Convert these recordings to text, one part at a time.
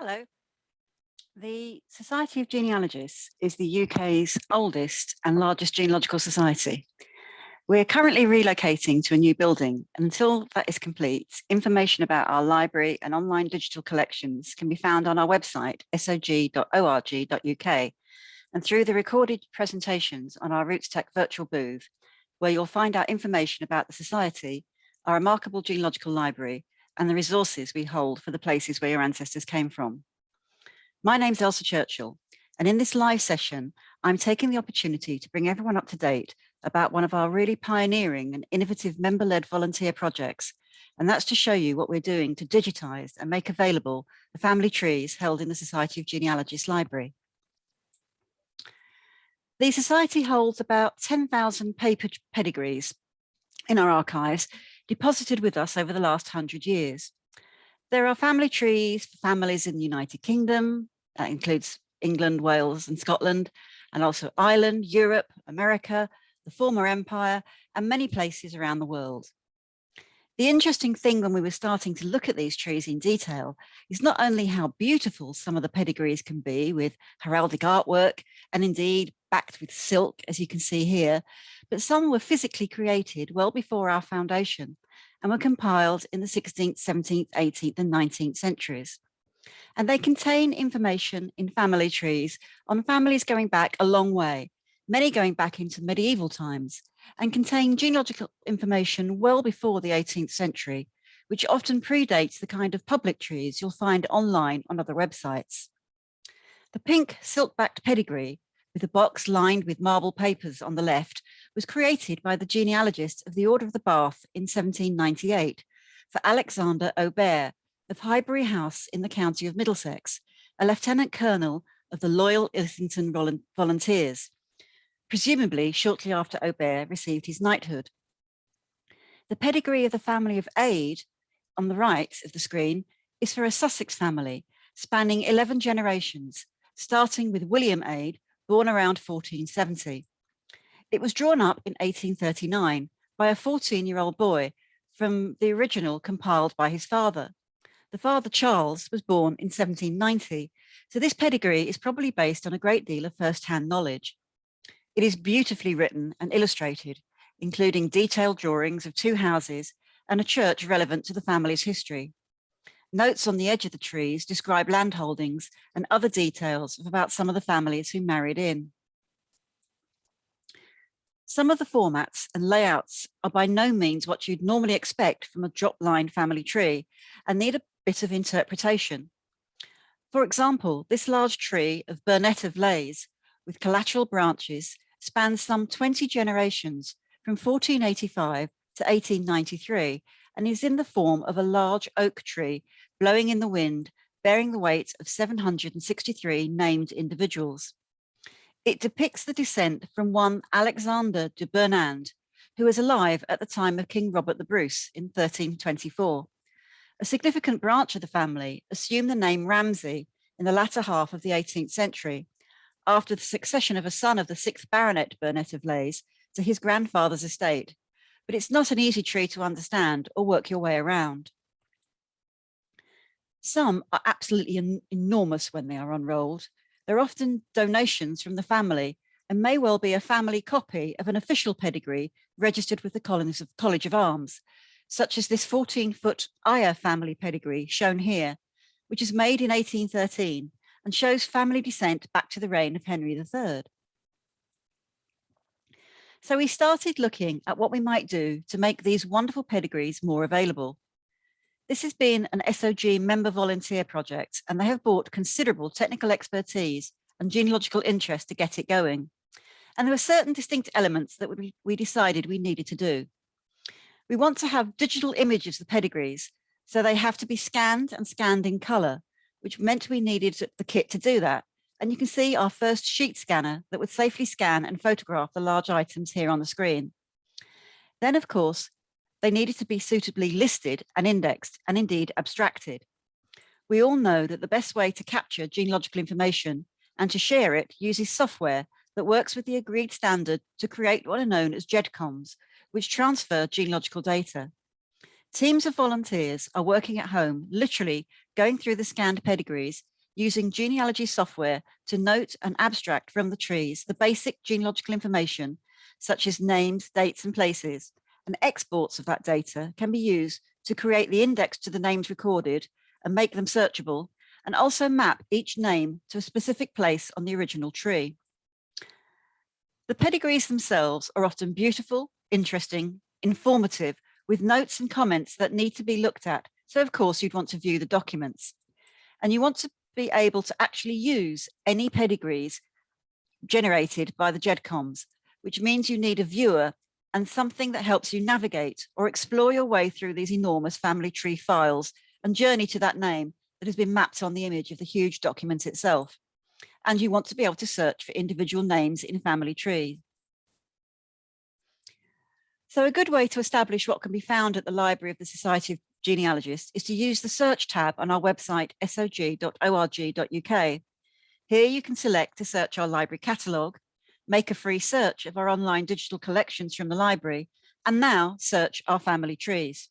Hello. The Society of Genealogists is the UK's oldest and largest genealogical society. We're currently relocating to a new building. Until that is complete, information about our library and online digital collections can be found on our website, sog.org.uk, and through the recorded presentations on our Roots Tech virtual booth, where you'll find out information about the Society, our remarkable genealogical library, and the resources we hold for the places where your ancestors came from. My name's Churchill, and in this live session, I'm taking the opportunity to bring everyone up to date about one of our really pioneering and innovative member-led volunteer projects, and that's to show you what we're doing to digitise and make available the family trees held in the Society of Genealogists library. The Society holds about 10,000 paper pedigrees in our archives, deposited with us over the last 100 years. There are family trees for families in the United Kingdom, that includes England, Wales and Scotland, and also Ireland, Europe, America, the former empire, and many places around the world. The interesting thing when we were starting to look at these trees in detail is not only how beautiful some of the pedigrees can be with heraldic artwork and indeed backed with silk, as you can see here, but some were physically created well before our foundation and were compiled in the 16th, 17th, 18th and 19th centuries. And they contain information in family trees on families going back a long way, many going back into medieval times, and contain genealogical information well before the 18th century, which often predates the kind of public trees you'll find online on other websites. The pink silk-backed pedigree, with a box lined with marble papers on the left, was created by the genealogist of the Order of the Bath in 1798 for Alexander Aubert of Highbury House in the county of Middlesex, a lieutenant colonel of the Loyal Islington Volunteers, presumably shortly after Aubert received his knighthood. The pedigree of the family of Ade on the right of the screen is for a Sussex family spanning 11 generations, starting with William Ade, born around 1470. It was drawn up in 1839 by a 14-year-old boy from the original compiled by his father. The father, Charles, was born in 1790, so this pedigree is probably based on a great deal of first-hand knowledge. It is beautifully written and illustrated, including detailed drawings of two houses and a church relevant to the family's history. Notes on the edge of the trees describe landholdings and other details about some of the families who married in. Some of the formats and layouts are by no means what you'd normally expect from a drop-line family tree and need a bit of interpretation. For example, this large tree of Burnet of Leys with collateral branches spans some 20 generations from 1485 to 1893 and is in the form of a large oak tree blowing in the wind, bearing the weight of 763 named individuals. It depicts the descent from one Alexander de Burnand, who was alive at the time of King Robert the Bruce in 1324. A significant branch of the family assumed the name Ramsay in the latter half of the 18th century, after the succession of a son of the 6th Baronet Burnet of Leys to his grandfather's estate, but it's not an easy tree to understand or work your way around. Some are absolutely enormous when they are unrolled. They're often donations from the family and may well be a family copy of an official pedigree registered with the College of Arms, such as this 14-foot Eyre family pedigree shown here, which is made in 1813 and shows family descent back to the reign of Henry III. So we started looking at what we might do to make these wonderful pedigrees more available. This has been an SOG member volunteer project, and they have brought considerable technical expertise and genealogical interest to get it going. And there were certain distinct elements that we decided we needed to do. We want to have digital images of the pedigrees, so they have to be scanned and scanned in color, which meant we needed the kit to do that. And you can see our first sheet scanner that would safely scan and photograph the large items here on the screen. Then, of course, they needed to be suitably listed and indexed and indeed abstracted. We all know that the best way to capture genealogical information and to share it uses software that works with the agreed standard to create what are known as GEDCOMs, which transfer genealogical data. Teams of volunteers are working at home, literally going through the scanned pedigrees using genealogy software to note and abstract from the trees the basic genealogical information, such as names, dates, and places, and exports of that data can be used to create the index to the names recorded and make them searchable, and also map each name to a specific place on the original tree. The pedigrees themselves are often beautiful, interesting, informative, with notes and comments that need to be looked at. So of course you'd want to view the documents. And you want to be able to actually use any pedigrees generated by the GEDCOMs, which means you need a viewer and something that helps you navigate or explore your way through these enormous family tree files and journey to that name that has been mapped on the image of the huge document itself. And you want to be able to search for individual names in family trees. So a good way to establish what can be found at the Library of the Society of Genealogists is to use the search tab on our website, sog.org.uk. Here you can select to search our library catalogue, make a free search of our online digital collections from the library, and now search our family trees.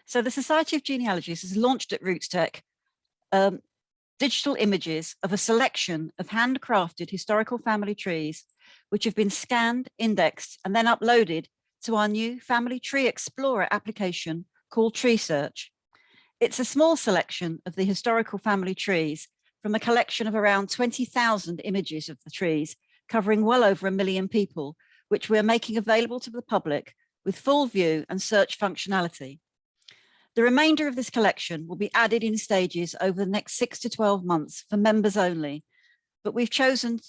So the Society of Genealogists has launched at RootsTech digital images of a selection of handcrafted historical family trees, which have been scanned, indexed, and then uploaded to our new Family Tree Explorer application called TreeSearch. It's a small selection of the historical family trees from a collection of around 20,000 images of the trees, covering well over 1 million people, which we're making available to the public with full view and search functionality. The remainder of this collection will be added in stages over the next 6 to 12 months for members only, but we've chosen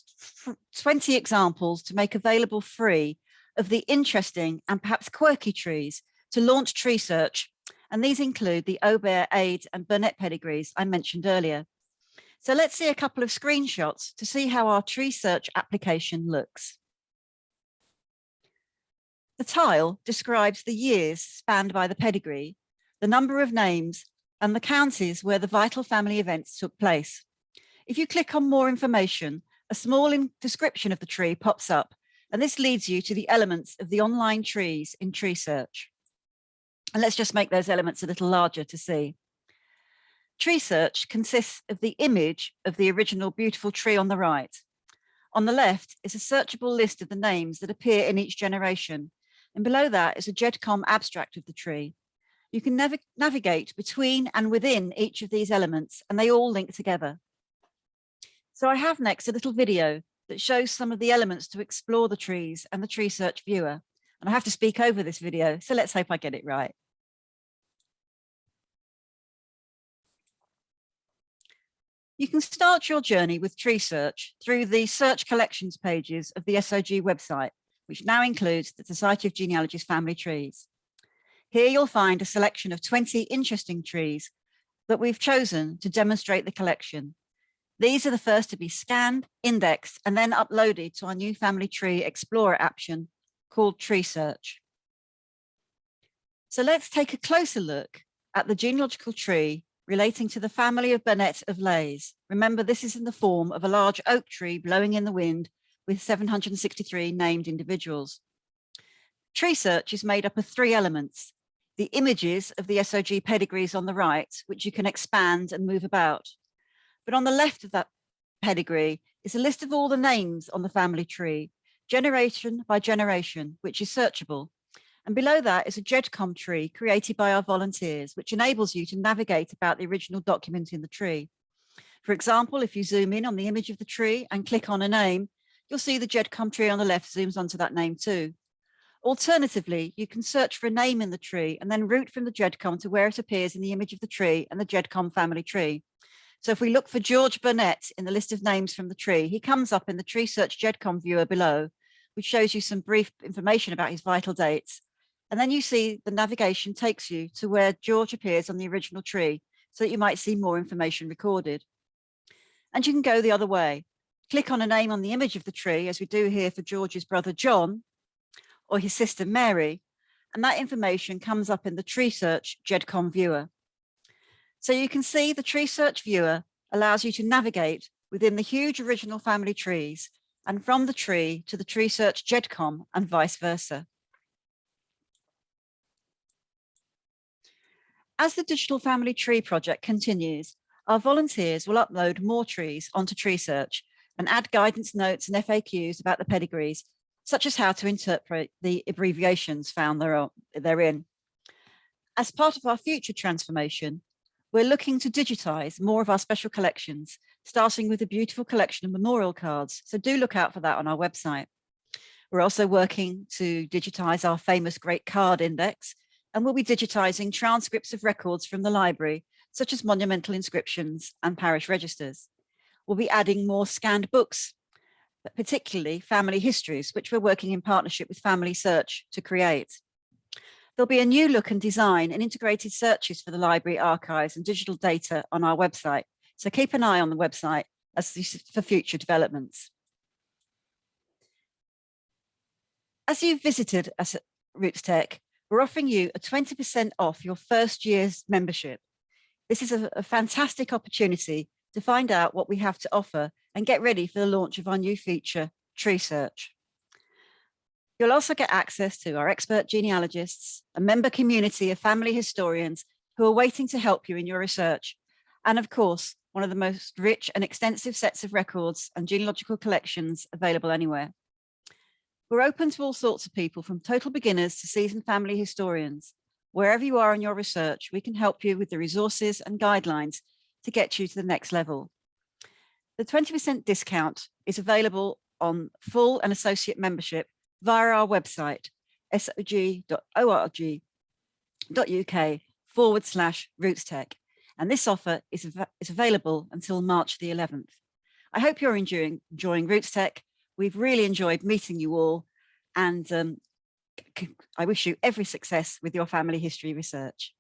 20 examples to make available free of the interesting and perhaps quirky trees to launch TreeSearch, and these include the Aubert, Ade, and Burnett pedigrees I mentioned earlier. So let's see a couple of screenshots to see how our TreeSearch application looks. The tile describes the years spanned by the pedigree, the number of names, and the counties where the vital family events took place. If you click on more information, a small description of the tree pops up, and this leads you to the elements of the online trees in TreeSearch. And let's just make those elements a little larger to see. TreeSearch consists of the image of the original beautiful tree on the right. On the left is a searchable list of the names that appear in each generation, and below that is a GEDCOM abstract of the tree. You can navigate between and within each of these elements, and they all link together. So I have next a little video that shows some of the elements to explore the trees and the TreeSearch viewer. And I have to speak over this video, so let's hope I get it right. You can start your journey with TreeSearch through the search collections pages of the SOG website, which now includes the Society of Genealogists family trees. Here you'll find a selection of 20 interesting trees that we've chosen to demonstrate the collection. These are the first to be scanned, indexed, and then uploaded to our new Family Tree Explorer option called TreeSearch. So let's take a closer look at the genealogical tree relating to the family of Burnett of Leys. Remember, this is in the form of a large oak tree blowing in the wind with 763 named individuals. TreeSearch is made up of 3 elements: the images of the SOG pedigrees on the right, which you can expand and move about. But on the left of that pedigree is a list of all the names on the family tree, generation by generation, which is searchable. And below that is a GEDCOM tree created by our volunteers, which enables you to navigate about the original document in the tree. For example, if you zoom in on the image of the tree and click on a name, you'll see the GEDCOM tree on the left zooms onto that name too. Alternatively, you can search for a name in the tree and then route from the GEDCOM to where it appears in the image of the tree and the GEDCOM family tree. So if we look for George Burnett in the list of names from the tree, he comes up in the TreeSearch GEDCOM viewer below, which shows you some brief information about his vital dates. And then you see the navigation takes you to where George appears on the original tree, so that you might see more information recorded. And you can go the other way. Click on a name on the image of the tree, as we do here for George's brother John, or his sister Mary, and that information comes up in the TreeSearch GEDCOM viewer. So you can see the TreeSearch viewer allows you to navigate within the huge original family trees and from the tree to the TreeSearch GEDCOM and vice versa. As the Digital Family Tree project continues, our volunteers will upload more trees onto TreeSearch and add guidance notes and FAQs about the pedigrees, such as how to interpret the abbreviations found therein. As part of our future transformation, we're looking to digitize more of our special collections, starting with a beautiful collection of memorial cards. So do look out for that on our website. We're also working to digitize our famous Great Card Index, and we'll be digitizing transcripts of records from the library, such as monumental inscriptions and parish registers. We'll be adding more scanned books, but particularly family histories, which we're working in partnership with Family Search to create. There'll be a new look and design and integrated searches for the library archives and digital data on our website. So keep an eye on the website for future developments. As you've visited us at RootsTech, we're offering you a 20% off your first year's membership. This is a fantastic opportunity to find out what we have to offer and get ready for the launch of our new feature, TreeSearch. You'll also get access to our expert genealogists, a member community of family historians who are waiting to help you in your research, and of course, one of the most rich and extensive sets of records and genealogical collections available anywhere. We're open to all sorts of people, from total beginners to seasoned family historians. Wherever you are in your research, we can help you with the resources and guidelines to get you to the next level. The 20% discount is available on full and associate membership via our website, sog.org.uk/RootsTech. And this offer is available until March the 11th. I hope you're enjoying RootsTech. We've really enjoyed meeting you all, and I wish you every success with your family history research.